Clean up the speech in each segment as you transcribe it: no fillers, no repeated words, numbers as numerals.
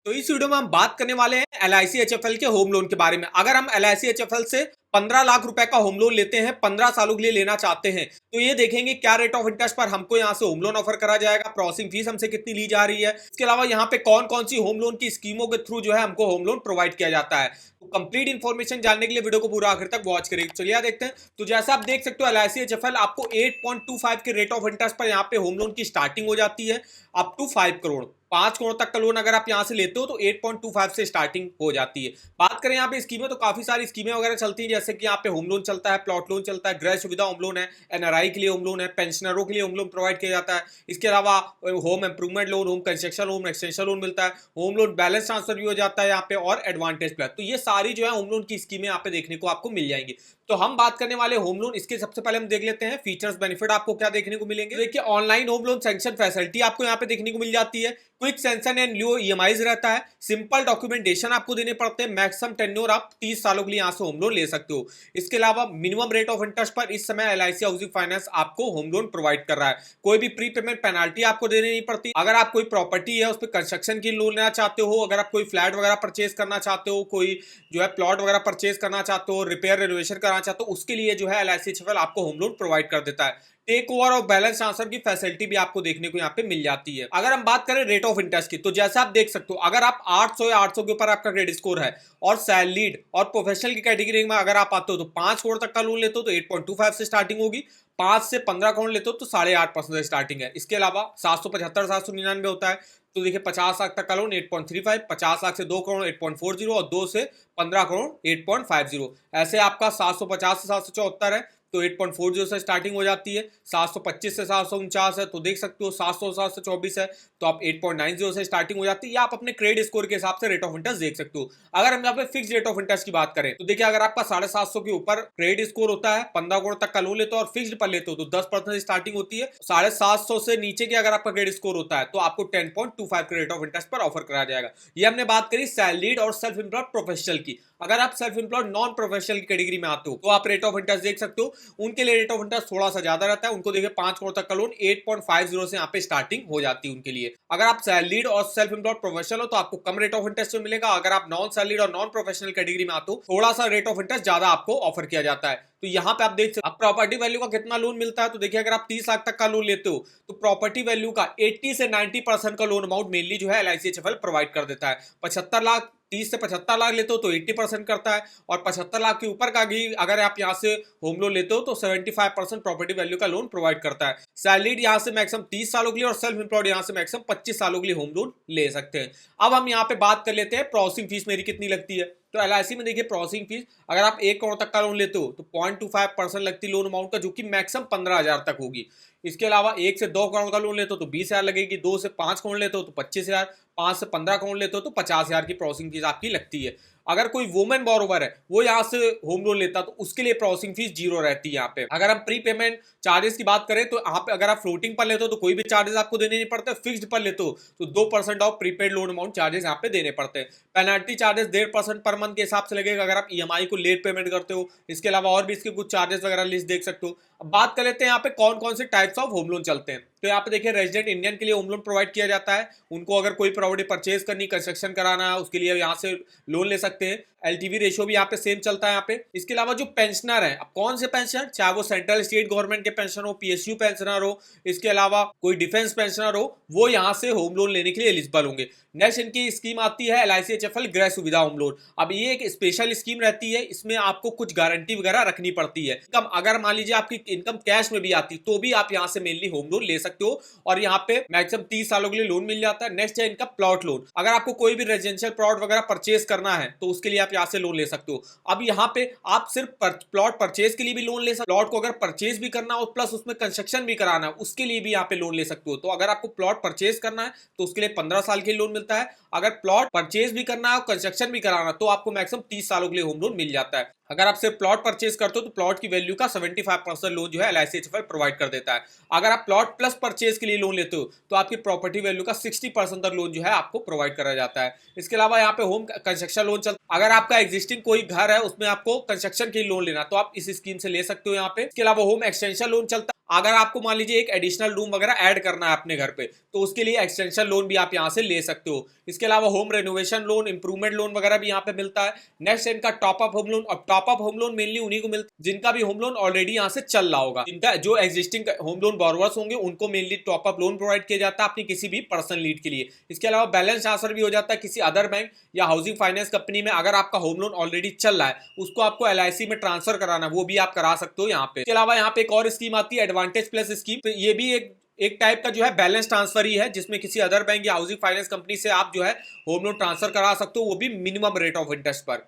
तो इस वीडियो में हम बात करने वाले हैं LIC HFL के होम लोन के बारे में। अगर हम LIC HFL से 15 लाख रुपए का होम लोन लेते हैं, 15 सालों के लिए लेना चाहते हैं, तो ये देखेंगे क्या रेट ऑफ इंटरेस्ट पर हमको यहाँ से होम लोन ऑफर करा जाएगा, प्रोसेसिंग फीस हमसे कितनी ली जा रही है, इसके अलावा यहाँ पे कौन कौन सी होम लोन की स्कीमों के थ्रू जो है हमको होम लोन प्रोवाइड किया जाता है। तो कंप्लीट इन्फॉर्मेशन जानने के लिए वीडियो को पूरा आखिर तक वॉच करेंगे। चलिए देखते हैं। तो जैसा आप देख सकते हो LIC HFL आपको 8.25 के रेट ऑफ इंटरेस्ट पर यहाँ पे होम लोन की स्टार्टिंग हो जाती है अप टू 5 करोड़। 5 करोड़ तक का लोन अगर आप यहां से लेते हो तो 8.25 से स्टार्टिंग हो जाती है। बात करें यहाँ पे स्कीमें तो काफी सारी स्कीमें वगैरह चलती हैं, जैसे कि यहाँ पे होम लोन चलता है, प्लॉट लोन चलता है, गृह सुविधा होम लोन है, NRI के लिए होम लोन है, पेंशनरों के लिए होम लोन प्रोवाइड किया जाता है। इसके अलावा home improvement loan, home construction loan, extension loan मिलता है, होम लोन बैलेंस ट्रांसफर भी हो जाता है यहाँ पे, और एडवांटेज प्लस। तो ये सारी जो है होम लोन की स्कीमें यहाँ पे देखने को आपको मिल जाएंगी। तो हम बात करने वाले होम लोन, इसके सबसे पहले हम देख लेते हैं फीचर्स बेनिफिट आपको क्या देखने को मिलेंगे। देखिए online home loan sanction facility आपको यहाँ पे देखने को मिल जाती है, quick sanction and low EMIs रहता है, सिंपल डॉक्यूमेंटेशन आपको देने पड़ते हैं, मैक्सिमम टेन्योर आप 30 सालों के लिए यहाँ से होम लोन ले सकते हो। इसके अलावा मिनिमम रेट ऑफ इंटरेस्ट पर इस समय LIC हाउसिंग फाइनेंस आपको होम लोन प्रोवाइड कर रहा है, कोई भी प्री पेमेंट पेनाल्टी आपको देनी नहीं पड़ती। अगर आप कोई प्रॉपर्टी है उस पर कंस्ट्रक्शन की लोन लेना चाहते हो, अगर आप कोई फ्लैट वगैरह परचेज करना चाहते हो, कोई जो है प्लॉट वगैरह परचेज करना चाहते हो, रिपेयर रेनोवेशन करना चाहते हो, उसके लिए जो है LIC HFL आपको होम लोन प्रोवाइड कर देता है। टेक ओवर और बैलेंस ट्रांसफर की फैसिलिटी भी आपको देखने को यहाँ पे मिल जाती है। अगर हम बात करें रेट ऑफ इंटरेस्ट की, तो जैसा आप देख सकते हो अगर आप 800 या 800 के ऊपर आपका क्रेडिट स्कोर है और सैलरीड और प्रोफेशनल की कैटेगरी में अगर आप आते हो तो 5 करोड़ तक का लोन लेते हो तो 8.25 से स्टार्टिंग होगी, 5 से 15 करोड़ लेते हो तो 8.5% से स्टार्टिंग है। इसके अलावा 775 799 होता है, तो देखिए 50 लाख तक का लोन 8.35, 50 लाख से 2 करोड़ 8.40 और 2 से 15 करोड़ 8.50। ऐसे आपका 750 से 774 है तो 8.40 से स्टार्टिंग हो जाती है, 725 से 749 है तो देख सकते हो 700 724 है तो आप 8.90 से स्टार्टिंग हो जाती है, या आप अपने क्रेडिट स्कोर के हिसाब से रेट ऑफ इंटरेस्ट देख सकते हो। अगर हम यहाँ पे फिक्स रेट ऑफ इंटरेस्ट की बात करें तो देखिए अगर आपका 750 के ऊपर क्रेडिट स्कोर होता है, 15 करोड़ तक का लोन लेते हो और फिक्स्ड पर लेते हो तो 10% स्टार्टिंग होती है। 750 से नीचे की अगर आपका क्रेडिट स्कोर होता है तो आपको 10.25 के रेट ऑफ इंटरेस्ट पर ऑफर कराया जाएगा। ये हमने बात करी सैलरीड और सेल्फ एम्प्लॉयड प्रोफेशनल की। अगर आप सेल्फ एम्प्लॉयड नॉन प्रोफेशनल की कैटेगरी में आते हो तो आप रेट ऑफ इंटरेस्ट देख सकते हो, उनके लिए रेट ऑफ इंटरेस्ट थोड़ा सा ज्यादा रहता है। उनको देखिए 5 करोड़ तक का लोन 8.50 से यहाँ पे स्टार्टिंग हो जाती है उनके लिए। अगर आप सैलरीड और सेल्फ एम्प्लॉयड प्रोफेशनल हो तो आपको कम रेट ऑफ इंटरेस्ट में मिलेगा। अगर आप नॉन सैलरीड और नॉन प्रोफेशनल कैटेगरी में आते हो थोड़ा सा रेट ऑफ इंटरेस्ट ज्यादा आपको ऑफर किया जाता है। तो यहाँ पे आप देख सकते हो प्रॉपर्टी वैल्यू का कितना लोन मिलता है। तो देखिए अगर आप 30 लाख तक का लोन लेते हो तो प्रॉपर्टी वैल्यू का 80 से 90% का लोन अमाउंट मेनली जो है LIC HFL प्रोवाइड कर देता है। 75 लाख 30 से 75 लाख लेते हो तो 80% करता है, और 75 लाख के ऊपर का भी अगर आप यहाँ से होम लोन लेते हो तो 75% प्रॉपर्टी वैल्यू का लोन प्रोवाइड करता है। सैलरीड यहाँ से मैक्सिमम 30 सालों के लिए और सेल्फ एम्प्लॉयड यहाँ से मैक्सिमम 25 सालों के लिए होम लोन ले सकते हैं। अब हम यहाँ पे बात कर लेते हैं प्रोसेसिंग फीस मेरी कितनी लगती है। तो LIC में देखिए प्रोसेसिंग फीस अगर आप 1 करोड़ तक का लोन लेते हो तो 0.25% लगती है लोन अमाउंट का, जो कि मैक्सिमम 15,000 तक होगी। इसके अलावा 1 से 2 करोड़ का लोन लेते हो तो 20,000 लगेगी, 2 से 5 करोड़ लेते हो तो 25,000, 5 से 15 करोड़ लेते हो तो 50,000 की प्रोसेसिंग फीस आपकी लगती है। अगर कोई वुमेन बोरोवर है वो यहाँ से होम लोन लेता तो उसके लिए प्रोसेसिंग फीस 0 रहती है यहाँ पे। अगर हम प्री पेमेंट चार्जेस की बात करें तो यहाँ पे अगर आप फ्लोटिंग पर लेते हो तो कोई भी चार्जेस आपको देने नहीं पड़ते, फिक्स्ड पर लेते हो तो 2% of prepaid loan amount charges यहाँ पे देने पड़ते हैं। पेनल्टी चार्जेस 1.5% पर मंथ के हिसाब से लगेगा अगर आप EMI को लेट पेमेंट करते हो। इसके अलावा और भी इसके कुछ चार्जेस वगैरह लिस्ट देख सकते हो। अब बात कर लेते हैं यहाँ पे कौन कौन से टाइप्स ऑफ होम लोन चलते हैं। तो यहाँ पे देखिए रेजिडेंट इंडियन के लिए होम लोन प्रोवाइड किया जाता है, उनको अगर कोई प्रॉपर्टी परचेज करनी, कंस्ट्रक्शन कराना है उसके लिए यहाँ से लोन ले सकते हैं। LTV रेशियो भी यहाँ पे सेम चलता है यहाँ पे। इसके अलावा जो पेंशनर है, अब कौन से पेंशनर, चाहे वो सेंट्रल स्टेट गवर्नमेंट के पेंशनर हो, PSU पेंशनर हो, इसके अलावा कोई डिफेंस पेंशनर हो, वो यहाँ से होम लोन लेने के लिए एलिजिबल होंगे। नेक्स्ट इनकी स्कीम आती है LIC HFL गृह सुविधा होम लोन। अब ये एक स्पेशल स्कीम रहती है, इसमें आपको कुछ गारंटी वगैरह रखनी पड़ती है। इनकम अगर मान लीजिए आपकी इनकम कैश में भी आती तो भी आप यहाँ से मेनली होम लोन ले सकते हो, और यहाँ पे मैक्सिमम 30 सालों के लिए लोन मिल जाता है। नेक्स्ट है इनका प्लॉट लोन। अगर आपको कोई भी रेजिडेंशियल प्लॉट वगैरह परचेज करना है तो उसके लिए आप यहाँ से लोन ले सकते हो। अब यहाँ पे आप सिर्फ प्लॉट परचेज के लिए भी लोन ले सकते हो, प्लॉट को अगर परचेज भी करना हो प्लस उसमें कंस्ट्रक्शन भी कराना है उसके लिए भी यहाँ पे लोन ले सकते हो। तो अगर आपको प्लॉट परचेज करना है तो उसके लिए 15 साल के लोन मिलता है, अगर प्लॉट परचेज भी करना है कंस्ट्रक्शन भी कराना तो आपको मैक्सिमम 30 सालों के लिए होम लोन मिल जाता है। अगर आप सिर्फ प्लॉट परचेज करते हो तो प्लॉट की वैल्यू का 75% लोन जो है LIC HFL प्रोवाइड कर देता है। अगर आप प्लॉट प्लस परचेज के लिए लोन लेते हो तो आपकी प्रॉपर्टी वैल्यू का 60% तक लोन जो है आपको प्रोवाइड करा जाता है। इसके अलावा यहाँ पे होम कंस्ट्रक्शन लोन चलता है। अगर आपका एग्जिस्टिंग कोई घर है उसमें आपको कंस्ट्रक्शन के लिए लोन लेना तो आप इस स्कीम से ले सकते हो यहाँ पे। इसके अलावा होम एक्सटेंशन लोन चलता है। अगर आपको मान लीजिए एक एडिशनल रूम वगैरह ऐड करना है अपने घर पे, तो उसके लिए एक्सटेंशन लोन भी आप यहाँ से ले सकते हो। इसके अलावा home renovation loan, improvement loan वगैरह भी यहाँ पे मिलता है। नेक्स्ट इनका टॉप अप होम लोन। अब top up home loan mainly उन्हीं को मिलता है जिनका भी होम लोन ऑलरेडी यहाँ से चल रहा होगा। जिनका जो एग्जिस्टिंग होम लोन बोरोवर्स होंगे उनको mainly top up loan provide किया जाता है अपनी किसी भी पर्सनल नीड के लिए। इसके अलावा बैलेंस ट्रांसफर भी हो जाता है किसी अदर बैंक या हाउसिंग फाइनेंस कंपनी में। अगर आपका होम लोन ऑलरेडी चल रहा है उसको आपको LIC में ट्रांसफर कराना, वो भी आप करा सकते हो यहाँ पे। इसके अलावा यहाँ पे एक और स्कीम आती है एडवांटेज प्लस स्कीम। तो ये भी एक टाइप का जो है बैलेंस ट्रांसफर ही है, जिसमें किसी अदर बैंक या हाउसिंग फाइनेंस कंपनी से आप जो है होम लोन ट्रांसफर करा सकते हो, वो भी मिनिमम रेट ऑफ इंटरेस्ट पर।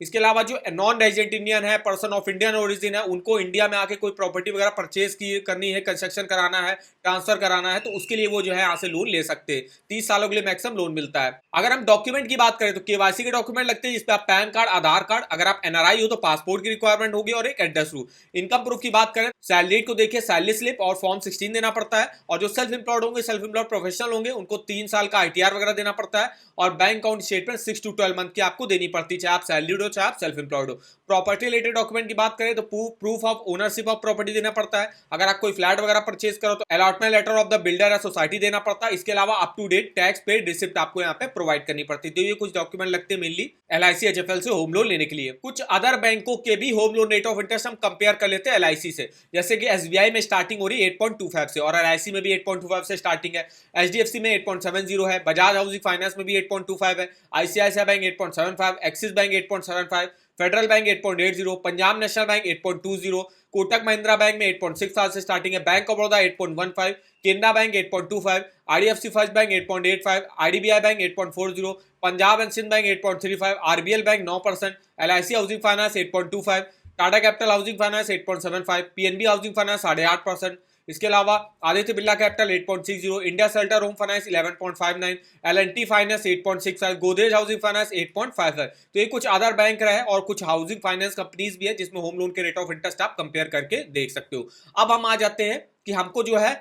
इसके अलावा जो नॉन रेजिडेंट इंडियन है, पर्सन ऑफ इंडियन ओरिजिन है, उनको इंडिया में आके कोई प्रॉपर्टी वगैरह परचेज करनी है, कंस्ट्रक्शन कराना है, ट्रांसफर कराना है, तो उसके लिए वो जो है यहाँ से लोन ले सकते हैं। 30 सालों के लिए मैक्सिमम लोन मिलता है। अगर हम डॉक्यूमेंट की बात करें तो KYC के डॉक्यूमेंट लगते हैं, जिसपे आप पैन कार्ड, आधार कार्ड, अगर आप NRI हो तो पासपोर्ट की रिक्वायरमेंट होगी और एक एड्रेस प्रूफ। इनकम प्रूफ की बात करें, सैलरी को देखिए सैलरी स्लिप और फॉर्म 16 देना पड़ता है। और जो सेल्फ एम्प्लॉयड होंगे, सेल्फ एम्प्लॉयड प्रोफेशनल होंगे, उनको 3 साल का ITR वगैरह देना पड़ता है। और bank account statement 6 to 12 month की आपको देनी पड़ती है, चाहे आप सैलरीड हो चाहे आप self employed. Property related document की बात करें तो proof of ownership of property देना पड़ता है। अगर आप कोई फ्लैट वगैरह परचेज करो तो allotment letter of the builder या सोसाइटी देना पड़ता है। इसके अलावा up to date tax paid receipt आपको यहाँ पे प्रोवाइड करनी पड़ती है। तो ये कुछ डॉक्यूमेंट लगते हैं मेनली LIC HFL से होम लोन लेने के लिए। कुछ अदर बैंकों के भी home loan rate of interest हम कंपेयर कर लेते हैं LIC से। जैसे कि SBI में स्टार्टिंग हो रही है 8.25 से, और LIC में भी 8.25 से स्टार्टिंग है। HDFC में 8.70 है, बजाज हाउसिंग फाइनेंस में भी 8.25 है, ICICI bank 8.75, axis bank 8.75, federal bank 8.80, Punjab national bank 8.20, Kotak Mahindra bank में 8.65 से स्टार्टिंग है, bank of Baroda 8.15, Canara bank 8.25, IDFC first bank 8.85, IDBI bank 8.40, Punjab and Sindh bank 8.35, RBL bank 9%, LIC housing finance 8.25, Tata capital housing finance 8.75, PNB housing finance 8.5%। इसके अलावा Aditya Birla capital 8.60, India shelter home finance 11.59, L&T finance 8.65, Godrej housing finance 8.55। तो ये कुछ other bank रहे और कुछ housing finance companies भी है जिसमें होम लोन के रेट ऑफ इंटरेस्ट आप कंपेयर करके देख सकते हो। अब हम आ जाते हैं कि हमको जो है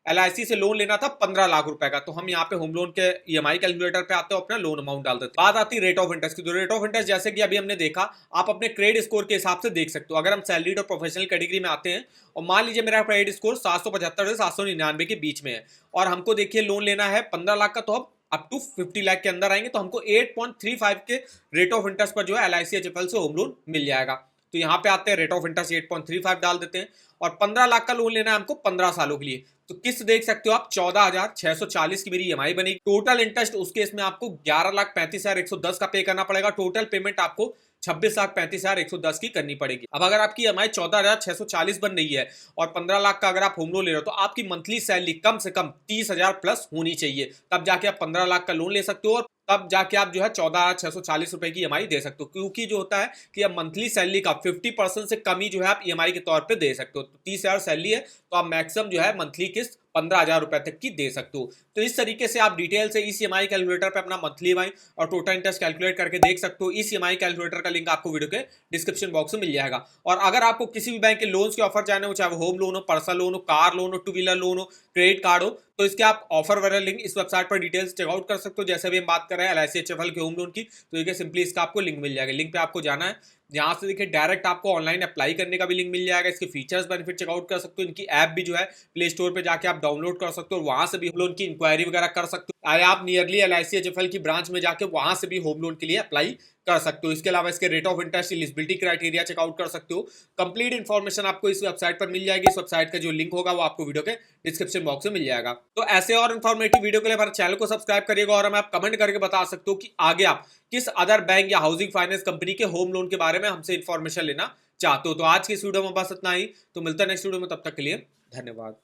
LIC से लोन लेना था 15 लाख रुपए का, तो हम यहाँ पे होम लोन के EMI कैलकुलेटर पे आते हो, अपना लोन अमाउंट डाल देते हैं। बात आती है रेट ऑफ इंटरेस्ट की। तो रेट ऑफ इंटरेस्ट जैसे कि अभी हमने देखा, आप अपने क्रेडिट स्कोर के हिसाब से देख सकते हो। अगर हम सैलरीड और प्रोफेशनल कैटेगरी में आते हैं और मान लीजिए मेरा क्रेडिट स्कोर 775 से 799 के बीच में है और हमको देखिए लोन लेना है 15 लाख का, तो हम अप टू 50 लाख के अंदर आएंगे तो हमको 8.35 के रेट ऑफ इंटरेस्ट पर जो है LIC HFL से होम लोन मिल जाएगा। तो यहाँ पे आते हैं, रेट ऑफ इंटरेस्ट 8.35 डाल देते हैं और 15 लाख का लोन लेना है हमको 15 सालों के लिए। तो किस्त देख सकते हो आप 14,640 की मेरी EMI बनेगी। टोटल इंटरेस्ट उस केस में आपको 11,35,110 का पे करना पड़ेगा। टोटल पेमेंट आपको 26,35,110 की करनी पड़ेगी। अब अगर आपकी EMI 14,640 बन रही है और 15 लाख का अगर आप होम लोन ले रहे हो तो आपकी मंथली सैलरी कम से कम 30,000 प्लस होनी चाहिए, तब जाके आप 15 लाख का लोन ले सकते हो और तब जाके आप जो है 14,640 रुपए की EMI दे सकते हो। क्योंकि जो होता है कि अब मंथली सैलरी का 50% से कम ही जो है आप EMI के तौर पे दे सकते हो। तो 30,000 सैलरी है तो आप मैक्सिमम जो है मंथली किस्त 15,000 रुपए तक की दे सकते हो। तो इस तरीके से आप डिटेल से इस EMI कैलकुलेटर पे अपना मंथली EMI और टोटल इंटरेस्ट कैलकुलेट करके देख सकते हो। इस EMI कैलकुलेटर का लिंक आपको वीडियो के डिस्क्रिप्शन बॉक्स में मिल जाएगा। और अगर आपको किसी भी बैंक के लोन्स के ऑफर जाने हो, चाहे वो होम लोन हो, पर्सनल लोन हो, कार लोन हो, 2 व्हीलर लोन हो, क्रेडिट कार्ड हो, तो इसके आप ऑफर वगैरह लिंक इस वेबसाइट पर डिटेल्स चेकआउट कर सकते हो। जैसे भी हम बात कर रहे हैं LIC HFL के होम लोन की, तो देखिए सिंपली इसका आपको लिंक मिल जाएगा। लिंक पे आपको जाना है, यहाँ से देखिए डायरेक्ट आपको ऑनलाइन अप्लाई करने का भी लिंक मिल जाएगा। इसके फीचर्स बेनिफिट चेकआउट कर सकते हो। इनकी ऐप भी जो है प्ले स्टोर पे जाके आप डाउनलोड कर सकते हो और वहां से भी होम लोन की इंक्वायरी वगैरह कर सकते हो। आए आप नियरली LIC HFL की ब्रांच में जाके वहां से भी होम लोन के लिए अप्लाई कर सकते हो। इसके अलावा इसके rate of interest, eligibility criteria check out कर सकते हो। कंप्लीट इन्फॉर्मेशन आपको इस वेबसाइट पर मिल जाएगी। इस वेबसाइट का जो लिंक होगा वो आपको वीडियो के डिस्क्रिप्शन बॉक्स में मिल जाएगा। तो ऐसे और इन्फॉर्मेटिव वीडियो के लिए हमारे चैनल को सब्सक्राइब करिएगा और हमें आप कमेंट करके बता सकते हो कि आगे आप किस अदर बैंक या हाउसिंग फाइनेंस कंपनी के होम लोन के बारे में हमसे इन्फॉर्मेशन लेना चाहते हो। तो आज की इस वीडियो में बस इतना ही, तो मिलता है नेक्स्ट वीडियो में, तब तक के लिए धन्यवाद।